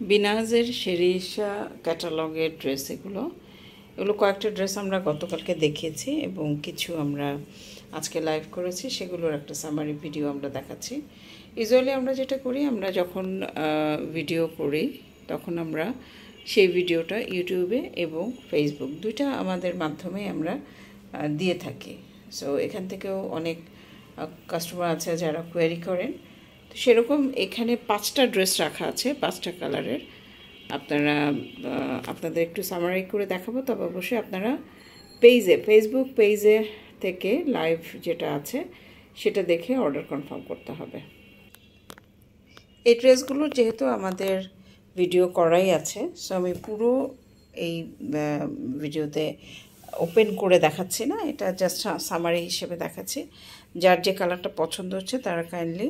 বিনাজের শেরিশা ক্যাটালগের dress এগুলো কয়েকটা dress আমরা গতকালকে দেখিয়েছি এবং কিছু আমরা আজকে লাইভ করেছি, সেগুলোর একটা সামারি ভিডিও আমরা দেখাচ্ছি। ইউজুয়ালি আমরা যেটা করি, আমরা যখন ভিডিও করি তখন আমরা সেই ভিডিওটা ইউটিউবে এবং ফেসবুক দুইটা আমাদের মাধ্যমে আমরা দিয়ে থাকি। সো এখান থেকেও অনেক কাস্টমার আছে যারা কোয়েরি করেন। তো সেরকম এখানে 5টা ড্রেস রাখা আছে, 5টা কালারের। আপনাদের একটু সামারি করে দেখাবো, তবে অবশ্যই আপনারা ফেসবুক পেজে থেকে লাইভ যেটা আছে সেটা দেখে অর্ডার কনফার্ম করতে হবে। এই ড্রেসগুলো যেহেতু আমাদের ভিডিও করাই আছে, সো আমি পুরো এই ভিডিওতে ওপেন করে দেখাচ্ছি না, এটা জাস্ট সামারি হিসেবে দেখাচ্ছি। যার যে কালারটা পছন্দ হচ্ছে তারা কাইন্ডলি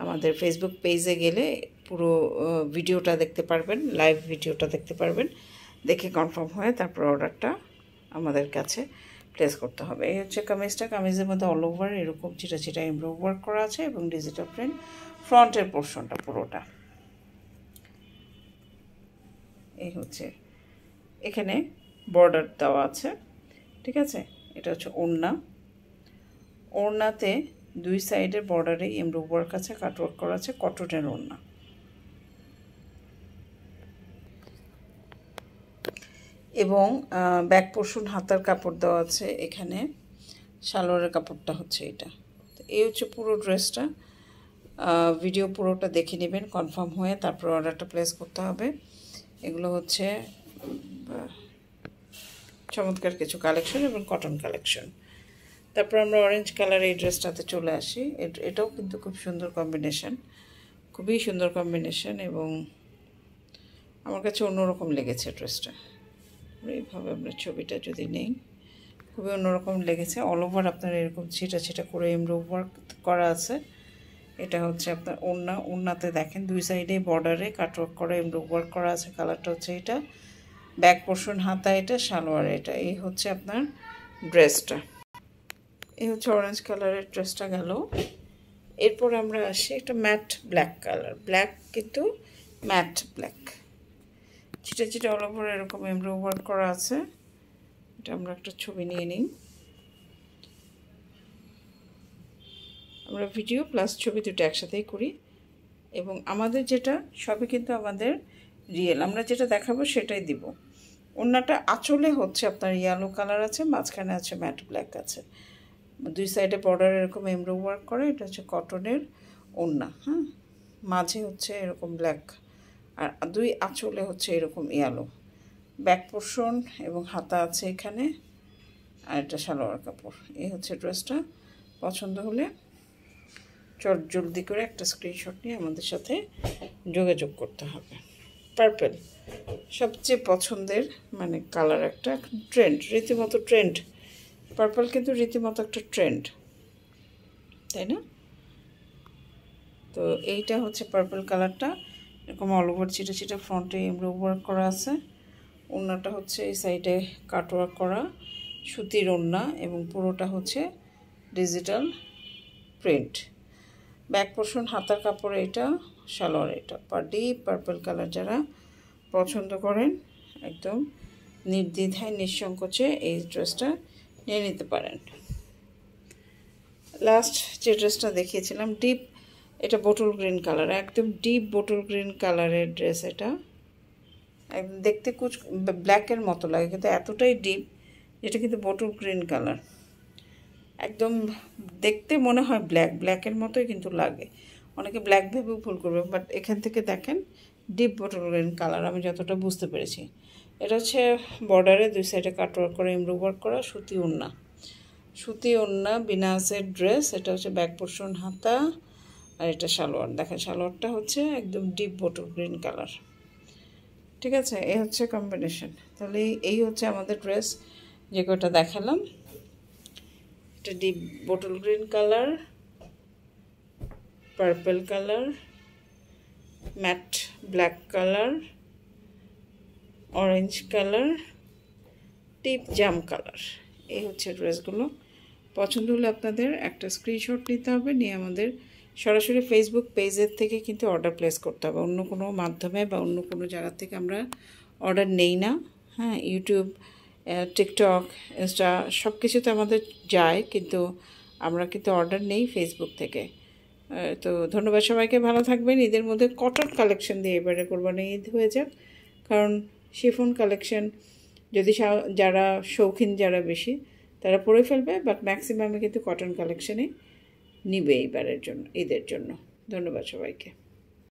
আমাদের ফেসবুক পেজে গেলে পুরো ভিডিওটা দেখতে পারবেন, লাইভ ভিডিওটা দেখতে পারবেন। দেখে কনফার্ম হয়ে তারপর অর্ডারটা আমাদের কাছে প্লেস করতে হবে। এই হচ্ছে কামিজটা। কামিজের মধ্যে অল ওভার এরকম চিটা চিটা এমব্রয়ডারি ওয়ার্ক করা আছে এবং ডিজিটাল প্রিন্ট। ফ্রন্টের পোর্শনটা পুরোটা এই হচ্ছে, এখানে বর্ডার দেওয়া আছে, ঠিক আছে। এটা হচ্ছে ওড়না। ওড়নাতে দুই সাইডের বর্ডারে এমব্রয়ডারি ওয়ার্ক আছে, কাটওয়ার্ক করা আছে, কটনের ওড়না। এবং ব্যাক পোর্শন হাতার কাপড় দেওয়া আছে এখানে। সালোয়ারের কাপড়টা হচ্ছে এটা। তো এই হচ্ছে পুরো ড্রেসটা। ভিডিও পুরোটা দেখে নেবেন, কনফার্ম হয়ে তারপর অর্ডারটা প্লেস করতে হবে। এগুলো হচ্ছে চমৎকার কিছু কালেকশন এবং কটন কালেকশন। তারপর আমরা অরেঞ্জ কালার এই ড্রেসটাতে চলে আসি। এটাও কিন্তু খুব সুন্দর কম্বিনেশন, খুবই সুন্দর কম্বিনেশন এবং আমার কাছে অন্যরকম লেগেছে ড্রেসটা। এইভাবে আমরা ছবিটা যদি নেই, খুবই অন্যরকম লেগেছে। অল ওভার আপনার এরকম ছিটা ছিটা করে এমব্রয়ডারি ওয়ার্ক করা আছে। এটা হচ্ছে আপনার ওড়না। ওড়নাতে দেখেন দুই সাইডে বর্ডারে কাটওয়ার্ক করা এমব্রয়ডারি ওয়ার্ক করা আছে। কালারটা হচ্ছে এটা। ব্যাক পোর্শন হাতা এটা, সালোয়ার এটা। এই হচ্ছে আপনার ড্রেসটা। এই হচ্ছে অরেঞ্জ কালারের ড্রেসটা গেল। এরপর আমরা আসি একটা ম্যাট ব্ল্যাক কালার। ব্ল্যাক কিন্তু ম্যাট ব্ল্যাক, চিটা চিটা অল ওভার এরকম এমব্রয়ডারি ওয়ার্ক করা আছে। এটা আমরা একটা ছবি নিয়ে নিই। আমরা ভিডিও প্লাস ছবি দুটো একসাথেই করি এবং আমাদের যেটা সবই কিন্তু আমাদের রিয়েল। আমরা যেটা দেখাবো সেটাই দিব। ওড়নাটা আঁচলে হচ্ছে আপনার ইয়েলো কালার আছে, মাঝখানে আছে ম্যাট ব্ল্যাক আছে, দুই সাইডে বর্ডার এরকম এমব্রয়ডারি ওয়ার্ক করে। এটা হচ্ছে কটনের ওড়না, হ্যাঁ। মাঝে হচ্ছে এরকম ব্ল্যাক আর দুই আঁচলে হচ্ছে এরকম ইয়েলো। ব্যাক পোর্শন এবং হাতা আছে এখানে, আর এটা সালোয়ার কাপড়। এই হচ্ছে ড্রেসটা। পছন্দ হলে চট জলদি করে একটা স্ক্রিনশট নিয়ে আমাদের সাথে যোগাযোগ করতে হবে। পার্পল সবচেয়ে পছন্দের মানে কালার, একটা ট্রেন্ড, রীতিমতো ট্রেন্ড। পার্পল কিন্তু রীতিমতো একটা ট্রেন্ড, তাই না? তো এইটা হচ্ছে পার্পল কালারটা। এরকম অল ওভার চিটা চিটা ফ্রন্টে এমব্রয়ডারি ওয়ার্ক করা আছে। ওড়নাটা হচ্ছে এই সাইডে কাটওয়ার্ক করা সুতির ওড়না এবং পুরোটা হচ্ছে ডিজিটাল প্রিন্ট। ব্যাক পোর্শন হাতার কাপড় এটা, সালোয়ার এটা। ডিপ পার্পল কালার যারা পছন্দ করেন একদম নির্দ্বিধায় নিঃসংকোচে এই ড্রেসটা নিয়ে নিতে পারেন। লাস্ট যে ড্রেসটা দেখিয়েছিলাম ডিপ, এটা বোটল গ্রিন কালার, একদম ডিপ বোটল গ্রিন কালারের ড্রেস। এটা একদম দেখতে কুচ ব্ল্যাকের মতো লাগে কিন্তু এতটাই ডিপ, যেটা কিন্তু বোটল গ্রিন কালার। একদম দেখতে মনে হয় ব্ল্যাকের মতোই কিন্তু লাগে। অনেকে ব্ল্যাক ভেবেও ভুল করবে, বাট এখান থেকে দেখেন ডিপ বোটল গ্রিন কালার, আমি যতটা বুঝতে পেরেছি। এটা হচ্ছে বর্ডারে দুই সাইডে কাটওয়ার্ক করে এমব্রয়ডারি ওয়ার্ক করা সুতি ওড়না। সুতি ওড়না বিনাসের ড্রেস। এটা হচ্ছে ব্যাক পোর্শন হাতা আর এটা সালোয়ার। দেখেন সালোয়ারটা হচ্ছে একদম ডিপ বোটল গ্রিন কালার, ঠিক আছে। এই হচ্ছে কম্বিনেশন। তাহলে এই হচ্ছে আমাদের ড্রেস যে কটা দেখালাম। এটা deep bottle green colour, purple colour, matte black colour, orange colour, deep জাম কালার। এই হচ্ছে ড্রেসগুলো। পছন্দ হলে আপনাদের একটা স্ক্রিনশট নিতে হবে, নিয়ে আমাদের সরাসরি ফেসবুক পেজের থেকে কিন্তু অর্ডার প্লেস করতে হবে, অন্য কোনো মাধ্যমে বা অন্য কোনো জায়গা থেকে আমরা অর্ডার নেই না। হ্যাঁ, ইউটিউব, টিকটক, ইনস্টা সব কিছুতে আমাদের যায়, কিন্তু আমরা কিন্তু অর্ডার নেই ফেসবুক থেকে। তো ধন্যবাদ সবাইকে, ভালো থাকবেন। ঈদের মধ্যে কটন কালেকশন দিয়ে এবারে কোরবানি ঈদ হয়ে যাক, কারণ শিফন কালেকশন যদি যারা শৌখিন যারা বেশি তারা পরে ফেলবে, বাট ম্যাক্সিমামে কিন্তু কটন কালেকশনই নিবে এইবারের জন্য, ঈদের জন্য। ধন্যবাদ সবাইকে।